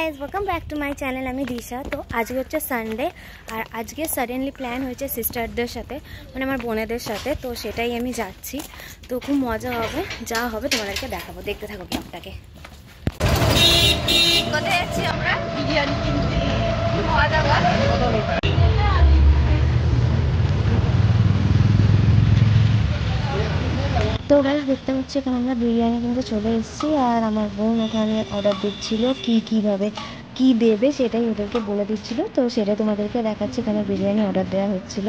Guys welcome back to my channel. আমি দিশা। তো আজকে হচ্ছে সানডে, আর আজকে সাডেনলি প্ল্যান হয়েছে সিস্টারদের সাথে, মানে আমার বোনেদের সাথে। তো সেটাই আমি যাচ্ছি। তো খুব মজা হবে, যা হবে তোমাদেরকে দেখাবো, দেখতে থাকো ব্লগটাকে। কোথায় যাচ্ছি আমরা? বিরিয়ানি কিনতে। তো গাইজ দেখতে হচ্ছে এখানে আমরা বিরিয়ানি কিন্তু চলে এসেছি, আর আমার বোন ওখানে অর্ডার দিচ্ছিল কীভাবে কী দেবে সেটাই ওদেরকে বলে দিচ্ছিল। তো সেটা তোমাদেরকে দেখাচ্ছি। এখানে বিরিয়ানি অর্ডার দেওয়া হচ্ছিল।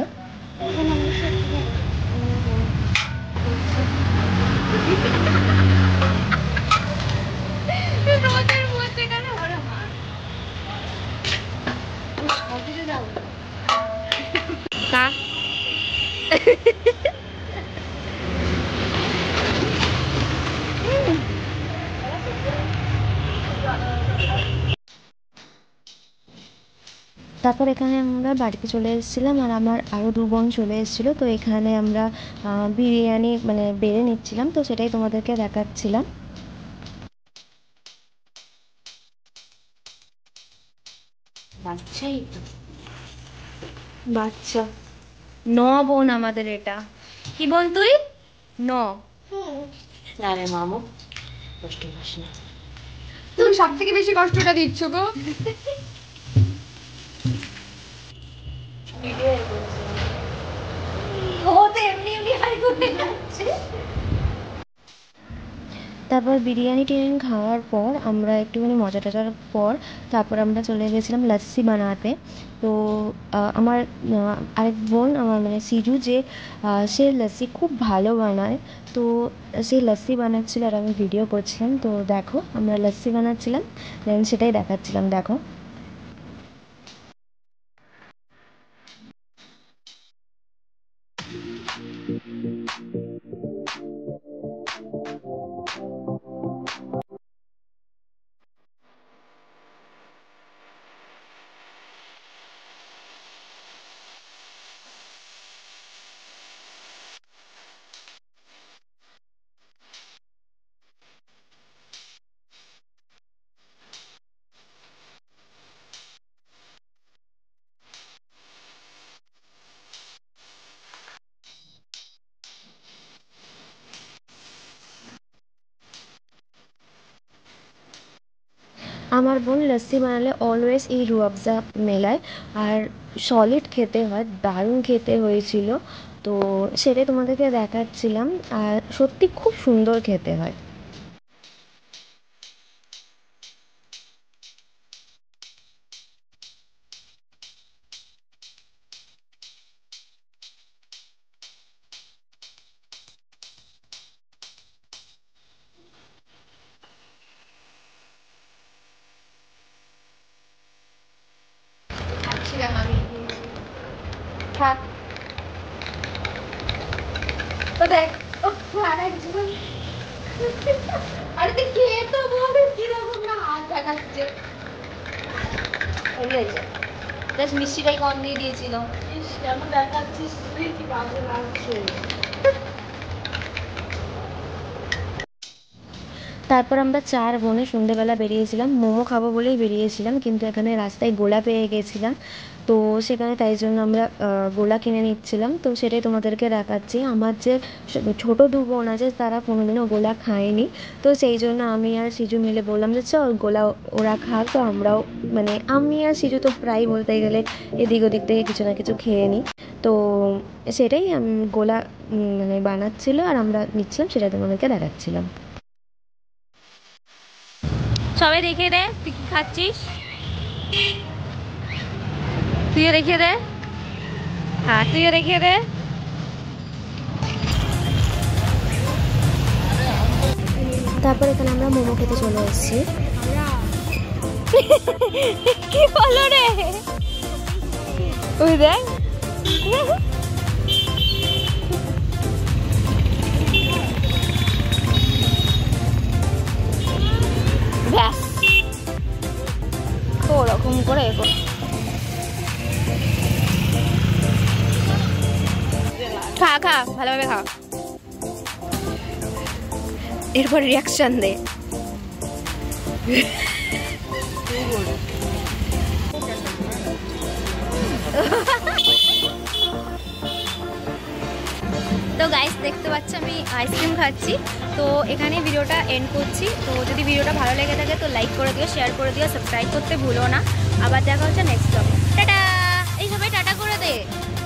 তারপর এখানে আমরা বাড়িতে চলে এসেছিলাম, আর আমার আরও দু বোন চলে এসেছিলো। তো এখানে আমরা বিরিয়ানি মানে বেড়ে নিচ্ছিলাম, তো সেটাই তোমাদেরকে দেখাচ্ছিলাম। বাচ্চাই তো বাচ্চা ন বোন আমাদের। এটা কি বোন তুই? ন। আরে মামু কষ্ট পাস না, তুমি সব থেকে বেশি কষ্টটা দিচ্ছ গো। তারপর বিরিয়ানি টিরিয়ানি খাওয়ার পর আমরা একটুখানি মজা টজার পর তারপর আমরা চলে গেছিলাম লস্যি বানাতে। তো আমার আরেক বোন, আমার মানে সিজু, যে সে লস্যি খুব ভালো বানায়। তো সে লস্যি বানাচ্ছিল আর আমি ভিডিও করছিলাম। তো দেখো আমরা লস্যি বানাচ্ছিলাম, দেন সেটাই দেখাচ্ছিলাম। দেখো আমার বোন লস্যি বানালে অলওয়েজ এই রুয়াবজা মেলায়, আর সলিড খেতে হয়, দারুণ খেতে হয়েছিল। তো সেটাই তোমাদেরকে দেখাচ্ছিলাম, আর সত্যি খুব সুন্দর খেতে হয়। তো দেখ আরে তুই খেয়ে তো বল কিরকম না হাত দেখাচ্ছে। মিষ্টিটাই কম দিয়ে দিয়েছিল। কেমন দেখাচ্ছিস তুই, কি বাজে লাগছে। তারপর আমরা চার বোনে সন্ধ্যেবেলা বেরিয়েছিলাম, মোমো খাবো বলেই বেরিয়েছিলাম, কিন্তু এখানে রাস্তায় গোলা পেয়ে গেছিলাম। তো সেখানে তাই জন্য আমরা গোলা কিনে নিচ্ছিলাম। তো সেটাই তোমাদেরকে দেখাচ্ছি। আমার যে ছোটো দু বোন আছে তারা কোনোদিনও গোলা খায়নি। তো সেই জন্য আমি আর সিজু মিলে বললাম যে চল গোলা ওরা খাক, তো আমরাও মানে আমি আর সিজু তো প্রায় বলতে গেলে এদিক ওদিক থেকে কিছু না কিছু খেয়ে নিই। তো সেটাই গোলা মানে বানাচ্ছিলো আর আমরা নিচ্ছিলাম, সেটা তোমাদেরকে দেখাচ্ছিলাম। সবাই দেখে দে তুই কি খাচ্ছিস, তুইও দেখিয়ে দে। হ্যাঁ তুইও দেখিয়ে দে। তারপর এখানে আমরা মোমো খেতে চলে এসেছি। কি বলো রে, ওই দেখ ব্যাস ওরকম করে খা খা ভালোভাবে খা, এরপর রিয়াকশন দে। পাচ্ছ আমি আইসক্রিম খাচ্ছি। তো এখানে ভিডিওটা এন্ড করছি। তো যদি ভিডিওটা ভালো লেগে থাকে তো লাইক করে দিও, শেয়ার করে দিও, সাবস্ক্রাইব করতে ভুলো না। আবার দেখা হচ্ছে নেক্সট ব্লগে। টাটা। এই সবাই টাটা করে দে।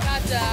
টাটা।